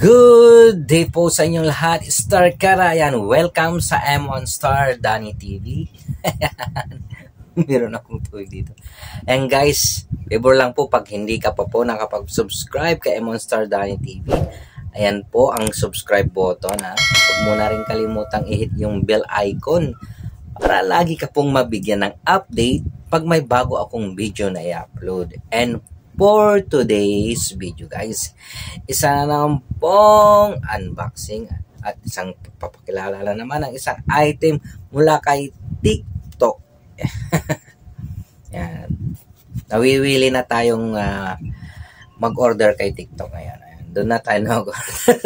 Good day po sa inyong lahat. Star Karayan, welcome sa M1 Star Danny TV. Meron akong tuwig dito. And guys, favor lang po pag hindi ka pa po nakapag-subscribe kay M1 Star Danny TV. Ayan po ang subscribe button ha. Huwag mo na rin kalimutang i-hit yung bell icon para lagi ka pong mabigyan ng update pag may bago akong video na i-upload. And for today's video guys, isa na naman pong unboxing at isang papakilala na naman ng isang item mula kay TikTok. Yan. Nawiwili na tayong mag-order kay TikTok ngayon. Doon na tayo nag-order.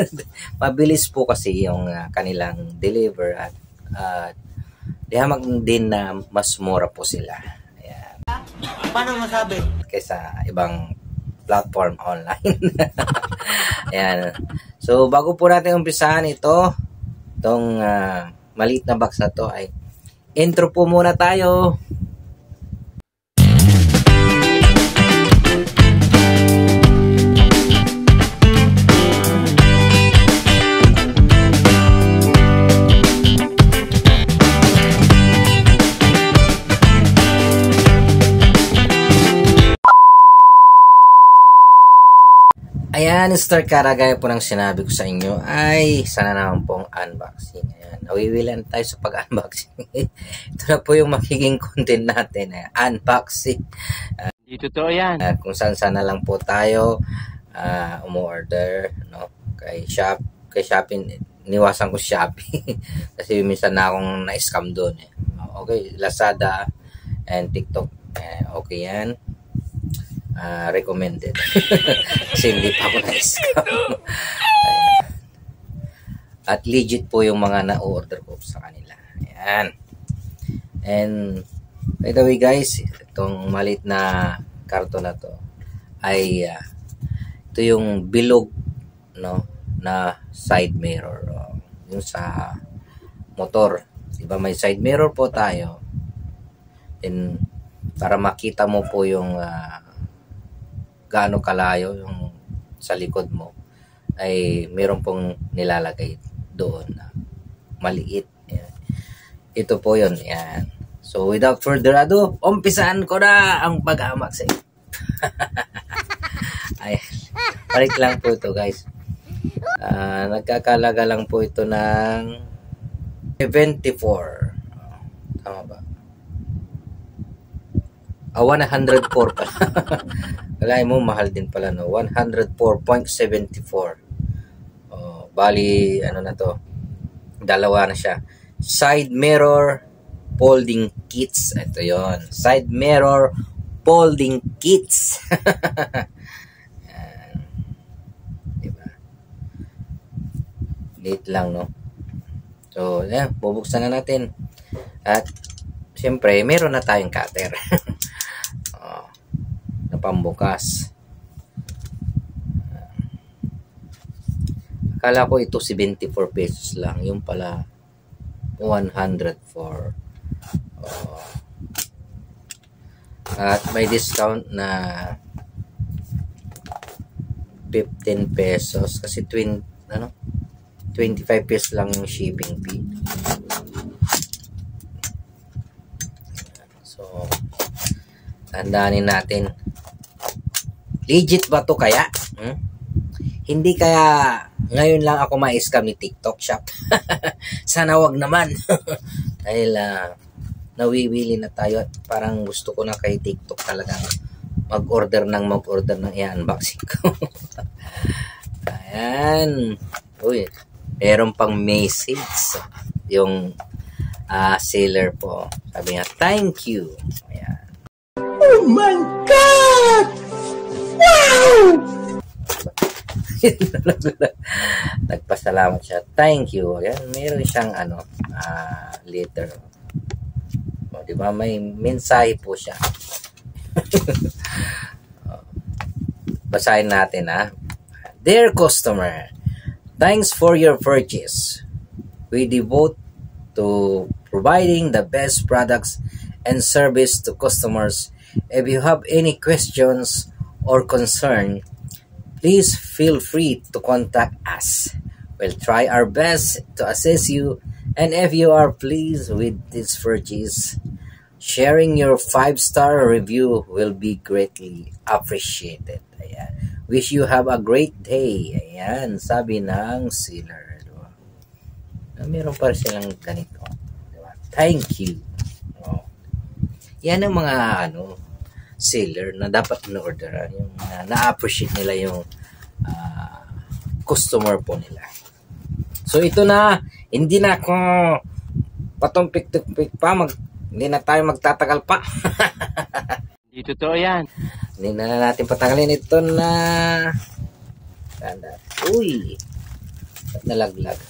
Mabilis po kasi yung kanilang deliver at dihamag din na mas mura po sila. Ayan. Paano masabi? Kaysa ibang platform online. Ayan. So, bago po natin umpisahan itong maliit na box na to ay intro po muna tayo. Ayan, Star Kara, gaya po ng sinabi ko sa inyo, ay sana naman pong unboxing. Ayan, nawiwilan tayo sa pag-unboxing. Ito na po yung magiging content natin, unboxing. Dito to yan. Kung saan na lang po tayo umorder, no? Kay Shopee, niwasan ko Shopee. Kasi minsan na akong na-scam doon. Okay, Lazada and TikTok. Okay yan. Recommended. Kasi hindi pa ako na-scam. At legit po yung mga na-order ko sa kanila. Ayan. And by the way guys, itong maliit na karton na to ay ito yung bilog, no, na side mirror. Yung sa motor. Diba may side mirror po tayo. And para makita mo po yung gaano kalayo yung sa likod mo ay meron pong nilalagay doon na maliit. Ayan. Ito po yun. Ayan. So without further ado, umpisaan ko na ang pag-unboxing. Ay, balik lang po ito guys. Nagkakalaga lang po ito ng 74. Tama ba? 104 pala. Kalahin mo, mahal din pala, no? 104.74. Bali, ano na to? Dalawa na siya. Side mirror folding kits. Ito yon. Side mirror folding kits. Diba? Late lang, no? So, yan. Bubuksan na natin. At, siyempre, meron na tayong cutter. Na pambukas. Akala ko ito 74 pesos lang. Yung pala 104. At may discount na 15 pesos kasi 25 pesos lang yung shipping fee. So tandaanin natin. Legit ba to kaya? Hindi kaya ngayon lang ako ma-scam ni TikTok Shop. Sana wag naman. Dahil nawiwili na tayo at parang gusto ko na kay TikTok talagang mag-order ng i-unboxing ko. Ayan. Uy, meron pang message yung seller po. Sabi nga, thank you. Ayan. Oh my God! Wow! Nagpasalamat siya. Thank you. Ayan, meron siyang letter. O, di ba? May mensahe po siya. Basahin natin Dear customer, thanks for your purchase. We devote to providing the best products and service to customers. If you have any questions or concern, please feel free to contact us. We'll try our best to assist you, and if you are pleased with this purchase, sharing your 5-star review will be greatly appreciated. Ayan. Wish you have a great day. Ayan, sabi ng seller. Diba? Meron pa silang ganito. Diba? Thank you. Oh. Yan ang mga seller na dapat in-orderan. Yung na-appreciate nila yung customer po nila. So ito na, hindi na ako patumpik-tumpik pa. Hindi na tayo magtatagal pa. Hindi totoo yan. Hindi na natin patagalin ito na uy, nalaglag.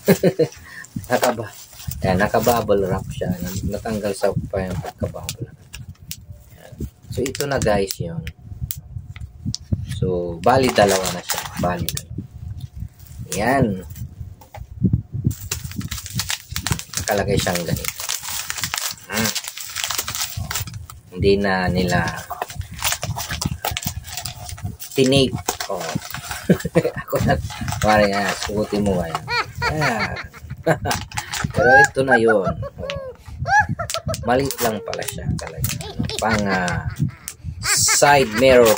Nakabubble wrap siya. Natanggal sa pa yung pagkabubble. So ito na guys yun. So bali dalawa na siya. Bali dalawa. Yan. Nakalagay siyang ganito. Hindi na nila tinape. Oh. Ako na, parang sugutin mo yan. Pero ito na yun. Oh. Maliit lang pala siya talaga. Pang side mirror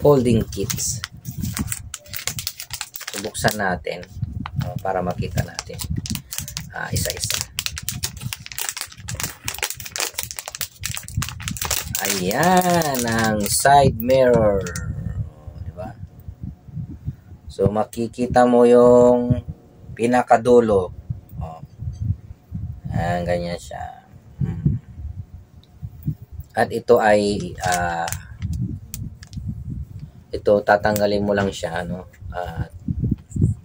folding kits. Buksan natin para makita natin isa-isa. Ayan ang side mirror, diba? So makikita mo yung pinakadulo. Ayan, ganyan siya. At ito ay ito tatanggalin mo lang siya,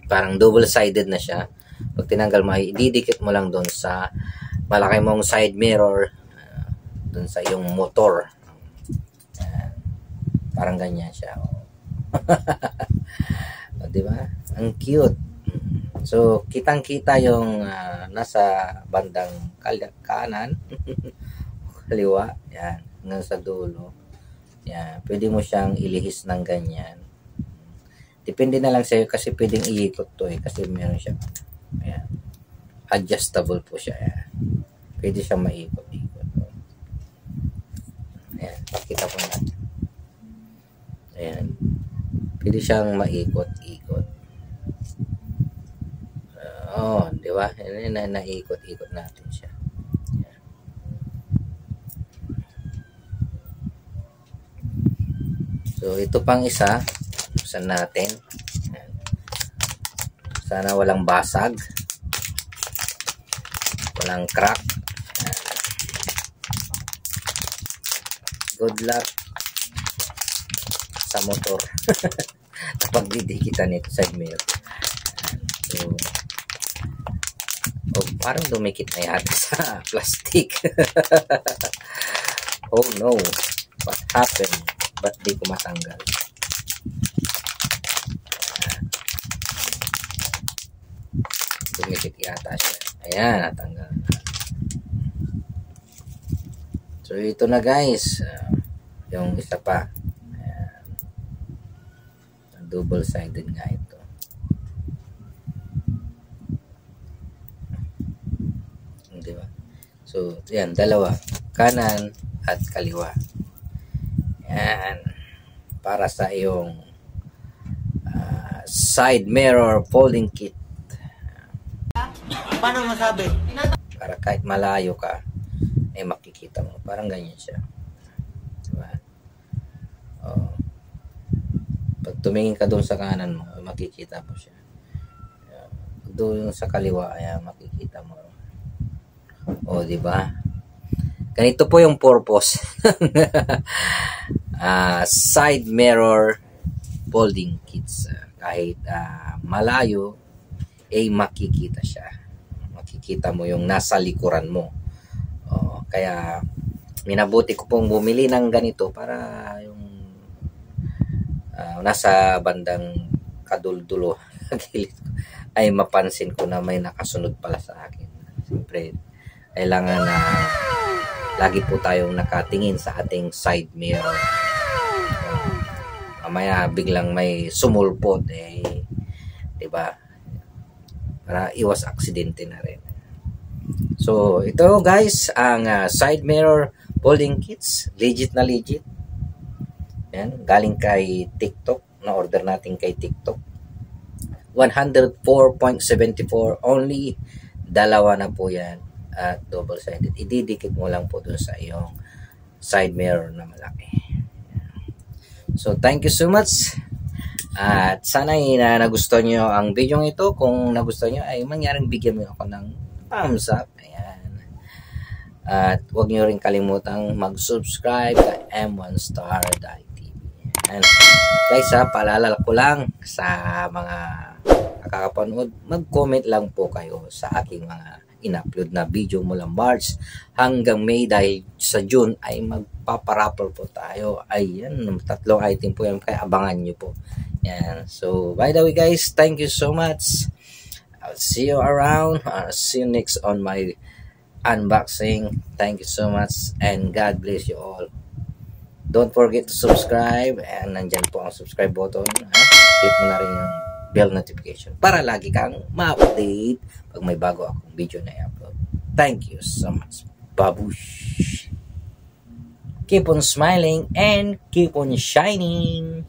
parang double-sided na siya. Pag tinanggal mo, ay ididikit mo lang doon sa malaki mong side mirror, doon sa yung motor. Parang ganyan siya. Di ba? Ang cute. So, kitang-kita yung nasa bandang kanan, kaliwa. Yan. Hanggang sa dulo. Yan. Pwede mo siyang ilihis ng ganyan. Depende na lang sa'yo kasi pwedeng iikot to kasi meron siya. Ayan. Adjustable po siya. Ayan. Pwede siyang maikot-ikot. Ayan. Pakita ko na. Ayan. Pwede siyang maikot-ikot. Di ba? Naikot-ikot natin siya. Ayan. So, ito pang isa. Buksan natin. Ayan. Sana walang basag. Walang crack. Ayan. Good luck sa motor. Napagdidikitan nito sa mirror. So, parang dumikit na yata sa plastic. Oh no. What happened? Ba't di ko matanggal? Dumikit yata siya. Ayan, natanggal. So, ito na guys. Yung isa pa. Ayan. Double-sided nga ito. Diba? So, yan. Dalawa. Kanan at kaliwa. Yan. Para sa iyong side mirror folding kit. Paano masabi? Para kahit malayo ka, ay makikita mo. Parang ganyan siya. Diba? Pag tumingin ka doon sa kanan mo, makikita mo siya. Pag doon sa kaliwa, ay makikita mo. Diba? Ganito po yung purpose. Side mirror folding kits. Kahit malayo, ay makikita siya. Makikita mo yung nasa likuran mo. Kaya minabuti ko pong bumili ng ganito para yung nasa bandang kaduldulo ay mapansin ko na may nakasunod pala sa akin. Siyempre, kailangan na lagi po tayong nakatingin sa ating side mirror. mamaya biglang may sumulpot, eh, diba? Para iwas aksidente na rin. So, ito guys, ang side mirror folding kits. Legit na legit. Yan, galing kay TikTok. Na-order natin kay TikTok. 104.74 only. Dalawa na po yan. At double-sided. Ididikit mo lang po dun sa iyong side mirror na malaki. So, thank you so much. At sana na nagustuhan nyo ang video ito. Kung nagustuhan nyo, ay mangyaring bigyan mo ako ng thumbs up. Ayan. At huwag nyo rin kalimutang mag-subscribe kay M1Star.tv. Ayan. Guys, paalala ko lang sa mga nakakapanood, mag-comment lang po kayo sa aking mga in-upload na video mula March hanggang May, dahil sa June ay magpaparaffle po tayo. Ayan, 3 item po yan, kaya abangan nyo po. Yan. So, by the way guys, thank you so much. I'll see you around. I'll see you next on my unboxing. Thank you so much and God bless you all. Don't forget to subscribe, and nandyan po ang subscribe button. Hit mo na rin yung bell notification para lagi kang ma-update pag may bago akong video na i-upload. Thank you so much. Babush! Keep on smiling and keep on shining!